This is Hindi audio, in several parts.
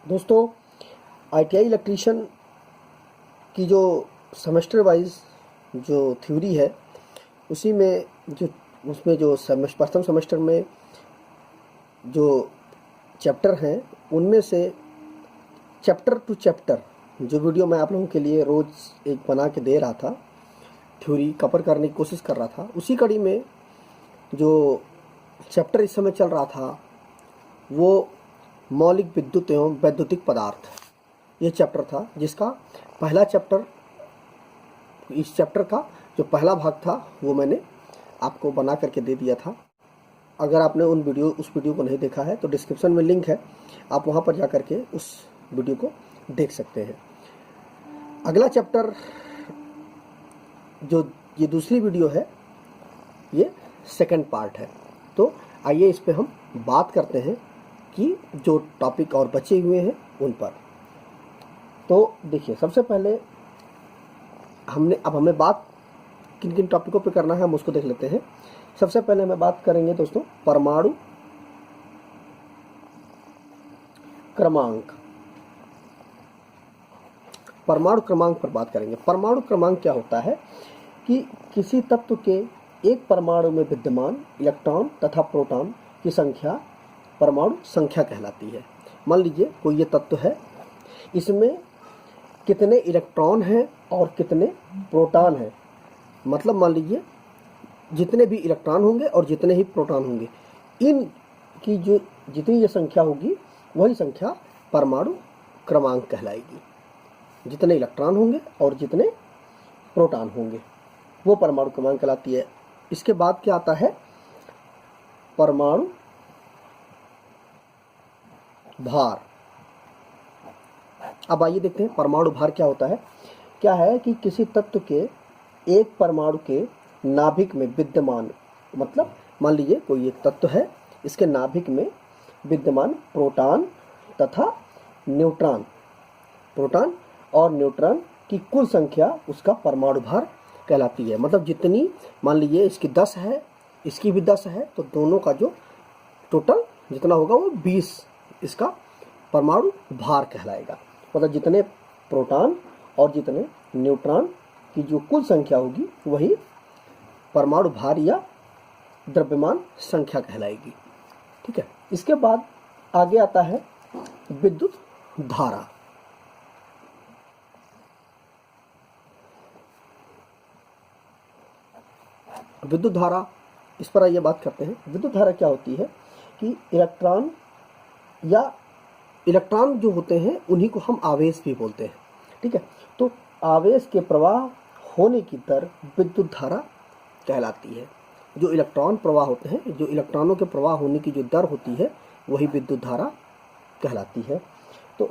दोस्तों, आईटीआई इलेक्ट्रीशियन की जो सेमेस्टर वाइज जो थ्योरी है उसी में जो उसमें जो प्रथम सेमेस्टर में जो चैप्टर हैं उनमें से चैप्टर टू चैप्टर जो वीडियो मैं आप लोगों के लिए रोज़ एक बना के दे रहा था, थ्योरी कवर करने की कोशिश कर रहा था, उसी कड़ी में जो चैप्टर इस समय चल रहा था वो मौलिक विद्युत एवं वैद्युतिक पदार्थ ये चैप्टर था, जिसका पहला चैप्टर, इस चैप्टर का जो पहला भाग था वो मैंने आपको बना करके दे दिया था। अगर आपने उस वीडियो को नहीं देखा है तो डिस्क्रिप्शन में लिंक है, आप वहाँ पर जा करके उस वीडियो को देख सकते हैं। अगला चैप्टर जो ये दूसरी वीडियो है ये सेकंड पार्ट है। तो आइए इस पे हम बात करते हैं कि जो टॉपिक और बचे हुए हैं उन पर। तो देखिए, सबसे पहले हमें बात किन किन टॉपिकों पे करना है हम उसको देख लेते हैं। सबसे पहले हमें बात करेंगे दोस्तों परमाणु क्रमांक। परमाणु क्रमांक पर बात करेंगे। परमाणु क्रमांक क्या होता है कि किसी तत्व के एक परमाणु में विद्यमान इलेक्ट्रॉन तथा प्रोटॉन की संख्या परमाणु संख्या कहलाती है। मान लीजिए कोई ये तत्व है, इसमें कितने इलेक्ट्रॉन हैं और कितने प्रोटॉन हैं, मतलब मान लीजिए जितने भी इलेक्ट्रॉन होंगे और जितने ही प्रोटॉन होंगे, इन की जो जितनी ये संख्या होगी वही संख्या परमाणु क्रमांक कहलाएगी। जितने इलेक्ट्रॉन होंगे और जितने प्रोटॉन होंगे वो परमाणु क्रमांक कहलाती है। इसके बाद क्या आता है, परमाणु भार। अब आइए देखते हैं परमाणु भार क्या होता है। क्या है कि किसी तत्व के एक परमाणु के नाभिक में विद्यमान, मतलब मान लीजिए कोई एक तत्व है, इसके नाभिक में विद्यमान प्रोटॉन तथा न्यूट्रॉन, प्रोटॉन और न्यूट्रॉन की कुल संख्या उसका परमाणु भार कहलाती है। मतलब जितनी, मान लीजिए इसकी 10 है, इसकी भी 10 है, तो दोनों का जो टोटल जितना होगा वो 20 इसका परमाणु भार कहलाएगा। मतलब जितने प्रोटॉन और जितने न्यूट्रॉन की जो कुल संख्या होगी वही परमाणु भार या द्रव्यमान संख्या कहलाएगी। ठीक है। इसके बाद आगे आता है विद्युत धारा। विद्युत धारा, इस पर आइए बात करते हैं। विद्युत धारा क्या होती है कि इलेक्ट्रॉन जो होते हैं उन्हीं को हम आवेश भी बोलते हैं। ठीक है। तो आवेश के प्रवाह होने की दर विद्युत धारा कहलाती है। जो इलेक्ट्रॉन प्रवाह होते हैं, जो इलेक्ट्रॉनों के प्रवाह होने की जो दर होती है वही विद्युत धारा कहलाती है। तो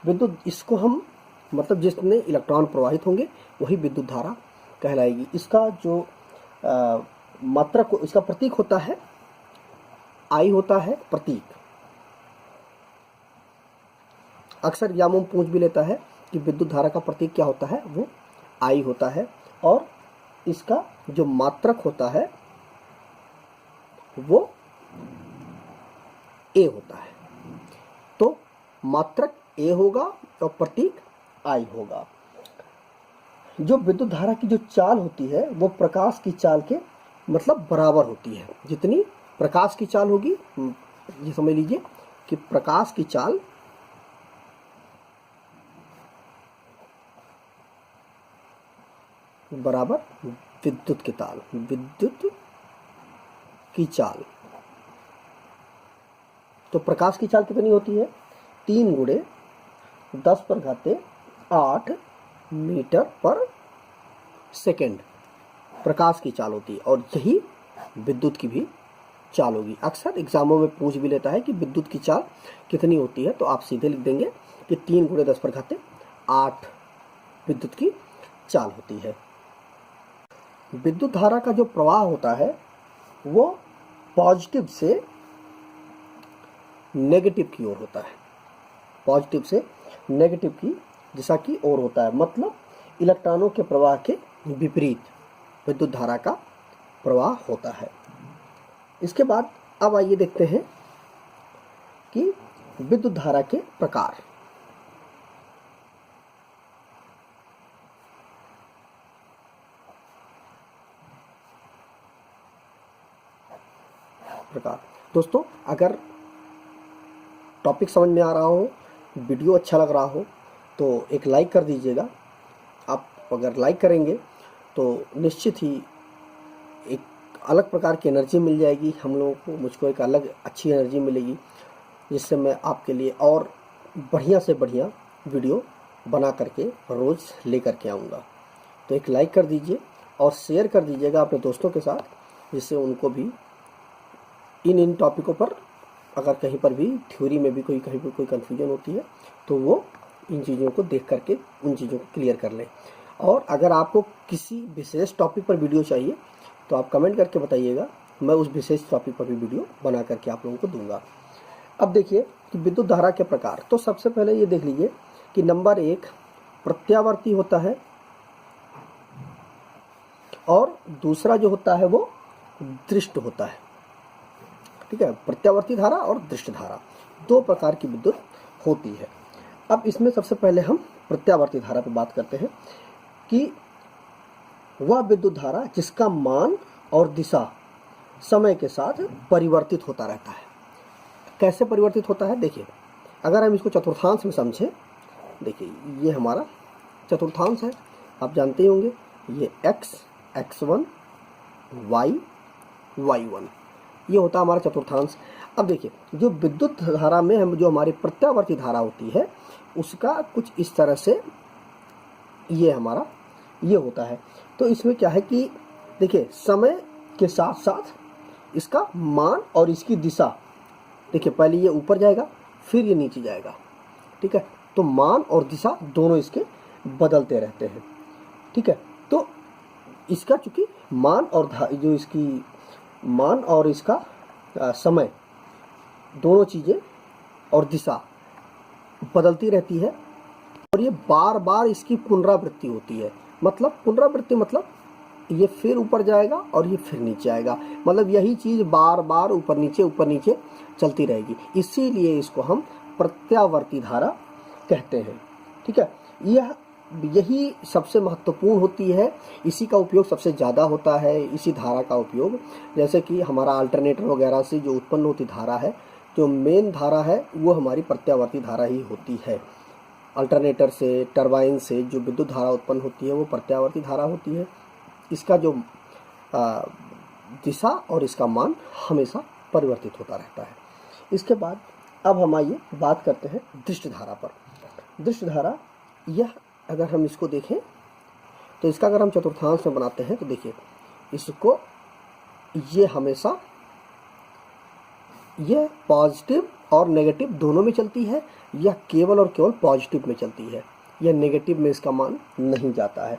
विद्युत, इसको हम, मतलब जितने इलेक्ट्रॉन प्रवाहित होंगे वही विद्युत धारा कहलाएगी। इसका जो मात्रक, इसका प्रतीक होता है आई, होता है प्रतीक। अक्सर एग्जामों में पूछ भी लेता है कि विद्युत धारा का प्रतीक क्या होता है, वो आई होता है, और इसका जो मात्रक होता है वो ए होता है। तो मात्रक ए होगा और प्रतीक आई होगा। जो विद्युत धारा की जो चाल होती है वो प्रकाश की चाल के मतलब बराबर होती है। जितनी प्रकाश की चाल होगी, ये समझ लीजिए कि प्रकाश की चाल बराबर विद्युत की चाल, विद्युत की चाल। तो प्रकाश की चाल कितनी होती है, 3 गुणे 10⁻8 मीटर पर सेकेंड प्रकाश की चाल होती है, और यही विद्युत की भी चाल होगी। अक्सर एग्जामों में पूछ भी लेता है कि विद्युत की चाल कितनी होती है, तो आप सीधे लिख देंगे कि 3 गुणे 10⁸ विद्युत की चाल होती है। विद्युत धारा का जो प्रवाह होता है वो पॉजिटिव से नेगेटिव की ओर होता है, पॉजिटिव से नेगेटिव की दिशा की ओर होता है। मतलब इलेक्ट्रॉनों के प्रवाह के विपरीत विद्युत धारा का प्रवाह होता है। इसके बाद अब आइए देखते हैं कि विद्युत धारा के प्रकार। प्रकार। दोस्तों, अगर टॉपिक समझ में आ रहा हो, वीडियो अच्छा लग रहा हो तो एक लाइक कर दीजिएगा। आप अगर लाइक करेंगे तो निश्चित ही एक अलग प्रकार की एनर्जी मिल जाएगी हम लोगों को, मुझको एक अलग अच्छी एनर्जी मिलेगी, जिससे मैं आपके लिए और बढ़िया से बढ़िया वीडियो बना करके रोज़ ले करके आऊँगा। तो एक लाइक कर दीजिए और शेयर कर दीजिएगा अपने दोस्तों के साथ, जिससे उनको भी इन टॉपिकों पर अगर कहीं पर भी थ्योरी में भी कहीं पर कोई कन्फ्यूजन होती है तो वो इन चीज़ों को देख करके उन चीज़ों को क्लियर कर लें। और अगर आपको किसी विशेष टॉपिक पर वीडियो चाहिए तो आप कमेंट करके बताइएगा, मैं उस विशेष टॉपिक पर भी वीडियो बना करके आप लोगों को दूंगा। अब देखिए कि विद्युत धारा के प्रकार। तो सबसे पहले ये देख लीजिए कि नंबर 1 प्रत्यावर्ती होता है और दूसरा जो होता है वो दृष्ट होता है। ठीक है, प्रत्यावर्ती धारा और दृष्ट धारा, दो प्रकार की विद्युत होती है। अब इसमें सबसे पहले हम प्रत्यावर्ती धारा पे बात करते हैं कि वह विद्युत धारा जिसका मान और दिशा समय के साथ परिवर्तित होता रहता है। कैसे परिवर्तित होता है? देखिए, अगर हम इसको चतुर्थांश में समझें, देखिए ये हमारा चतुर्थांश है, आप जानते ही होंगे, ये x, x1, y, y1, ये होता है हमारा चतुर्थांश। अब देखिए, जो विद्युत धारा में हम जो हमारी प्रत्यावर्ती धारा होती है उसका कुछ इस तरह से ये हमारा ये होता है। तो इसमें क्या है कि देखिए, समय के साथ साथ इसका मान और इसकी दिशा, देखिए पहले ये ऊपर जाएगा फिर ये नीचे जाएगा। ठीक है, तो मान और दिशा दोनों इसके बदलते रहते हैं। ठीक है, तो इसका चूंकि मान और जो इसकी मान और इसका समय दोनों चीज़ें और दिशा बदलती रहती है और ये बार बार इसकी पुनरावृत्ति होती है। मतलब पुनरावृत्ति मतलब ये फिर ऊपर जाएगा और ये फिर नीचे आएगा, मतलब यही चीज़ बार बार ऊपर नीचे चलती रहेगी, इसीलिए इसको हम प्रत्यावर्ती धारा कहते हैं। ठीक है, यही सबसे महत्वपूर्ण होती है, इसी का उपयोग सबसे ज़्यादा होता है, इसी धारा का उपयोग। जैसे कि हमारा अल्टरनेटर वगैरह से जो उत्पन्न होती धारा है, जो मेन धारा है वो हमारी प्रत्यावर्ती धारा ही होती है। अल्टरनेटर से, टरबाइन से जो विद्युत धारा उत्पन्न होती है वो प्रत्यावर्ती धारा होती है। इसका जो दिशा और इसका मान हमेशा परिवर्तित होता रहता है। इसके बाद अब हम आइए बात करते हैं दृष्ट धारा पर। दृष्ट धारा, यह अगर हम इसको देखें तो इसका अगर हम चतुर्थांश में बनाते हैं तो देखिए इसको ये हमेशा ये पॉजिटिव और नेगेटिव दोनों में चलती है, यह केवल और केवल पॉजिटिव में चलती है, यह नेगेटिव में इसका मान नहीं जाता है।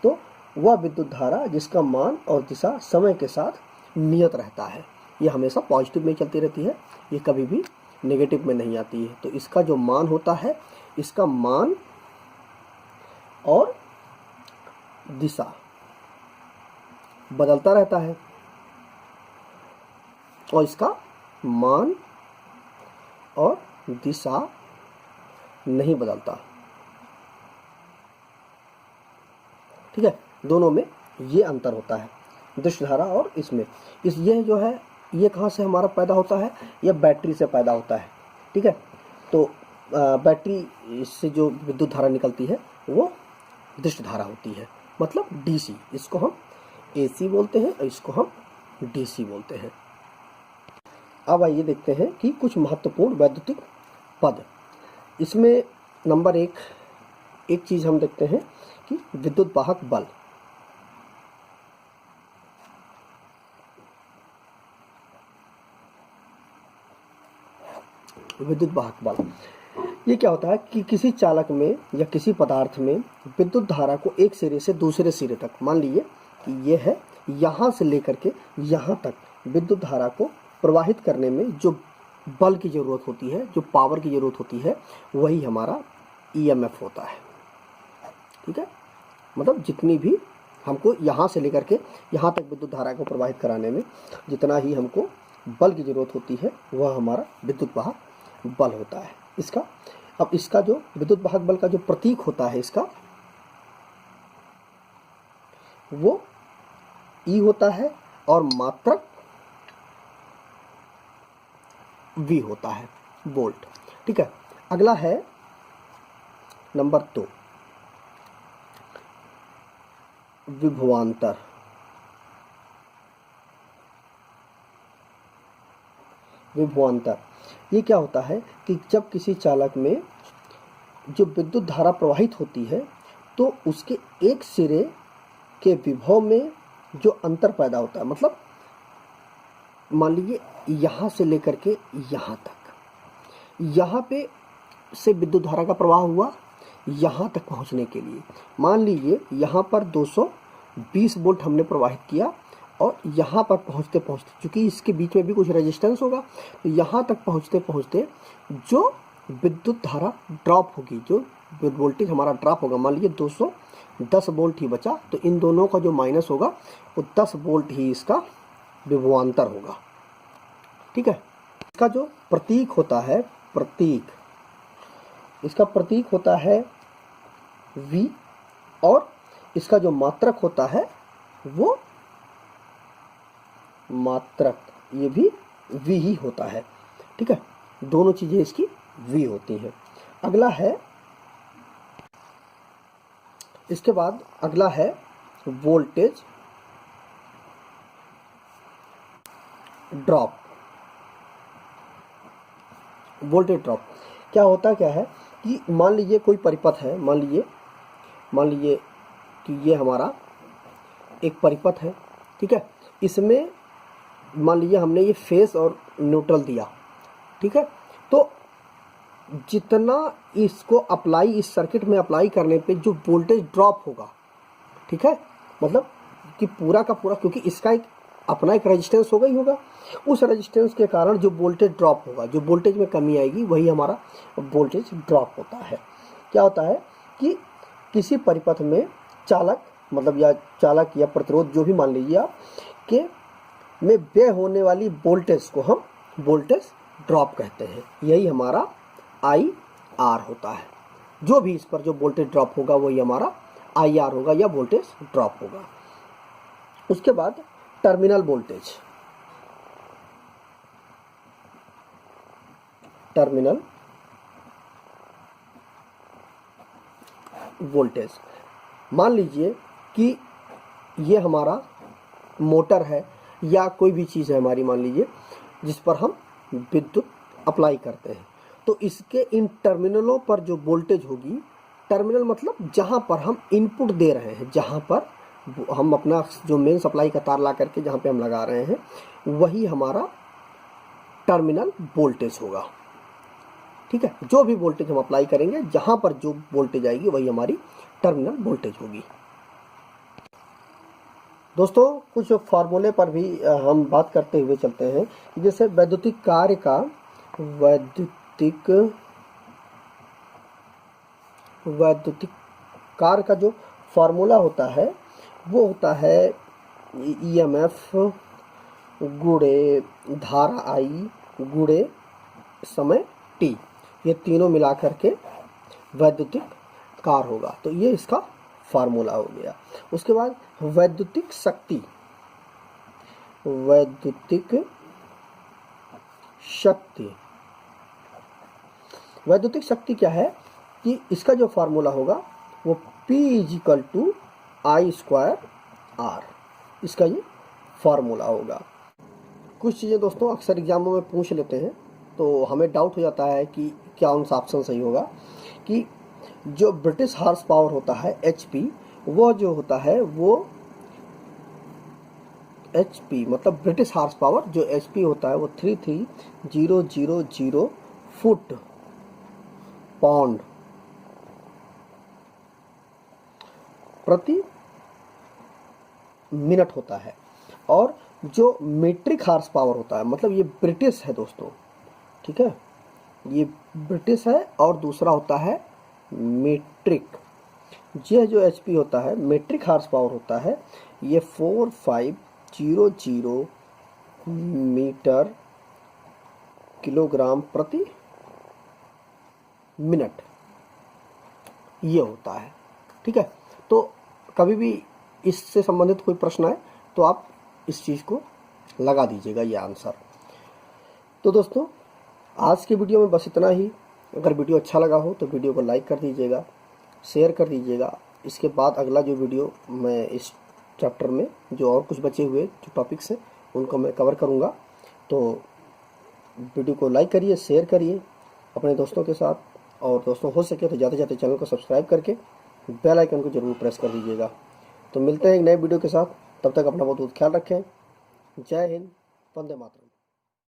तो वह विद्युत धारा जिसका मान और दिशा समय के साथ नियत रहता है, यह हमेशा पॉजिटिव में चलती रहती है, ये कभी भी नेगेटिव में नहीं आती है। तो इसका जो मान होता है, इसका मान और दिशा बदलता रहता है और इसका मान और दिशा नहीं बदलता। ठीक है, दोनों में ये अंतर होता है, दृष्ट धारा और इसमें। ये जो है ये कहाँ से हमारा पैदा होता है? यह बैटरी से पैदा होता है। ठीक है, तो बैटरी से जो विद्युत धारा निकलती है वो दृष्ट धारा होती है, मतलब डीसी। इसको हम एसी बोलते हैं और इसको हम डीसी बोलते हैं। अब आइए देखते हैं कि कुछ महत्वपूर्ण वैद्युतिक पद। इसमें नंबर एक चीज़ हम देखते हैं कि विद्युत वाहक बल। विद्युत वाहक बल ये क्या होता है कि किसी चालक में या किसी पदार्थ में विद्युत धारा को एक सिरे से दूसरे सिरे तक, मान लीजिए कि ये है, यहाँ से लेकर के यहाँ तक विद्युत धारा को प्रवाहित करने में जो बल की ज़रूरत होती है, जो पावर की ज़रूरत होती है, वही हमारा ईएमएफ होता है। ठीक है, मतलब जितनी भी हमको यहाँ से लेकर के यहाँ तक विद्युत धारा को प्रवाहित कराने में जितना ही हमको बल की ज़रूरत होती है वह हमारा विद्युत वाहक बल होता है। अब इसका जो विद्युत वाहक बल का जो प्रतीक होता है इसका, वो ई होता है और मात्रक वी होता है, वोल्ट। ठीक है, अगला है नंबर 2, विभवांतर। विभवांतर ये क्या होता है कि जब किसी चालक में जो विद्युत धारा प्रवाहित होती है तो उसके एक सिरे के विभव में जो अंतर पैदा होता है, मतलब मान लीजिए यहाँ से लेकर के यहाँ तक, यहाँ पे से विद्युत धारा का प्रवाह हुआ यहाँ तक पहुँचने के लिए। मान लीजिए यहाँ पर 220 वोल्ट हमने प्रवाहित किया और यहाँ पर पहुँचते पहुँचते, चूँकि इसके बीच में भी कुछ रेजिस्टेंस होगा, तो यहाँ तक पहुँचते पहुँचते जो विद्युत धारा ड्रॉप होगी, जो वोल्टेज हमारा ड्रॉप होगा, मान लीजिए 210 वोल्ट ही बचा, तो इन दोनों का जो माइनस होगा वो 10 वोल्ट ही इसका विभवांतर होगा। ठीक है, इसका जो प्रतीक होता है, प्रतीक, इसका प्रतीक होता है V, और इसका जो मात्रक होता है वो मात्रक, ये भी V ही होता है। ठीक है, दोनों चीजें इसकी V होती हैं। अगला है, इसके बाद अगला है वोल्टेज ड्रॉप। वोल्टेज ड्रॉप क्या होता क्या है कि मान लीजिए कोई परिपथ है, मान लीजिए कि ये हमारा एक परिपथ है। ठीक है, इसमें मान लीजिए हमने ये फेस और न्यूट्रल दिया। ठीक है, तो जितना इसको अप्लाई, इस सर्किट में अप्लाई करने पे जो वोल्टेज ड्रॉप होगा, ठीक है, मतलब कि पूरा का पूरा, क्योंकि इसका एक अपना एक रेजिस्टेंस होगा ही होगा, उस रेजिस्टेंस के कारण जो वोल्टेज ड्रॉप होगा, जो वोल्टेज में कमी आएगी, वही हमारा वोल्टेज ड्रॉप होता है। क्या होता है कि किसी परिपथ में चालक, मतलब या चालक या प्रतिरोध जो भी मान लीजिए आप, के में व्यय होने वाली वोल्टेज को हम वोल्टेज ड्रॉप कहते हैं। यही हमारा IR होता है। जो भी इस पर जो वोल्टेज ड्रॉप होगा वही हमारा IR होगा या वोल्टेज ड्रॉप होगा। उसके बाद टर्मिनल वोल्टेज, टर्मिनल वोल्टेज, मान लीजिए कि ये हमारा मोटर है या कोई भी चीज़ है हमारी, मान लीजिए, जिस पर हम विद्युत अप्लाई करते हैं, तो इसके इन टर्मिनलों पर जो वोल्टेज होगी, टर्मिनल मतलब जहाँ पर हम इनपुट दे रहे हैं, जहाँ पर हम अपना जो मेन सप्लाई का तार ला करके जहाँ पे हम लगा रहे हैं, वही हमारा टर्मिनल वोल्टेज होगा। ठीक है, जो भी वोल्टेज हम अप्लाई करेंगे, जहाँ पर जो वोल्टेज आएगी वही हमारी टर्मिनल वोल्टेज होगी। दोस्तों, कुछ फार्मूले पर भी हम बात करते हुए चलते हैं। जैसे वैद्युतिक कार्य का, वैद्युतिक कार्य का जो फार्मूला होता है वो होता है EMF गुणे धारा I गुणे समय T, ये तीनों मिलाकर के वैद्युतिक कार्य होगा। तो ये इसका फार्मूला हो गया। उसके बाद वैद्युतिक शक्ति, वैद्युतिक शक्ति, वैद्युतिक शक्ति क्या है कि इसका जो फार्मूला होगा वो P = I²R, इसका ये फार्मूला होगा। कुछ चीज़ें दोस्तों अक्सर एग्जामों में पूछ लेते हैं, तो हमें डाउट हो जाता है कि क्या उनका ऑप्शन सही होगा, कि जो ब्रिटिश हार्स पावर होता है HP, वो जो होता है वो HP मतलब ब्रिटिश हार्स पावर, जो HP होता है वो 33,000 फुट पाउंड प्रति मिनट होता है। और जो मीट्रिक हार्स पावर होता है, मतलब ये ब्रिटिश है दोस्तों, ठीक है, ये ब्रिटिश है, और दूसरा होता है मीट्रिक। ये जो HP होता है, मीट्रिक हार्स पावर होता है, ये 4500 मीटर किलोग्राम प्रति मिनट ये होता है। ठीक है, तो कभी भी इससे संबंधित कोई प्रश्न आए तो आप इस चीज़ को लगा दीजिएगा, ये आंसर। तो दोस्तों, आज की वीडियो में बस इतना ही। अगर वीडियो अच्छा लगा हो तो वीडियो को लाइक कर दीजिएगा, शेयर कर दीजिएगा। इसके बाद अगला जो वीडियो मैं इस चैप्टर में जो और कुछ बचे हुए जो टॉपिक्स हैं उनको मैं कवर करूँगा। तो वीडियो को लाइक करिए, शेयर करिए अपने दोस्तों के साथ, और दोस्तों हो सके तो ज़्यादा से ज़्यादा चैनल को सब्सक्राइब करके बेल आइकन को जरूर प्रेस कर दीजिएगा। तो मिलते हैं एक नए वीडियो के साथ, तब तक अपना बहुत बहुत ख्याल रखें। जय हिंद, वंदे मातरम।